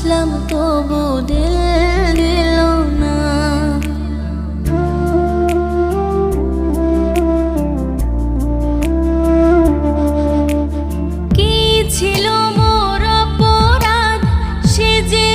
আসলাম তবু দিল দিল না। কি ছিল মোর অপরাধ সে যে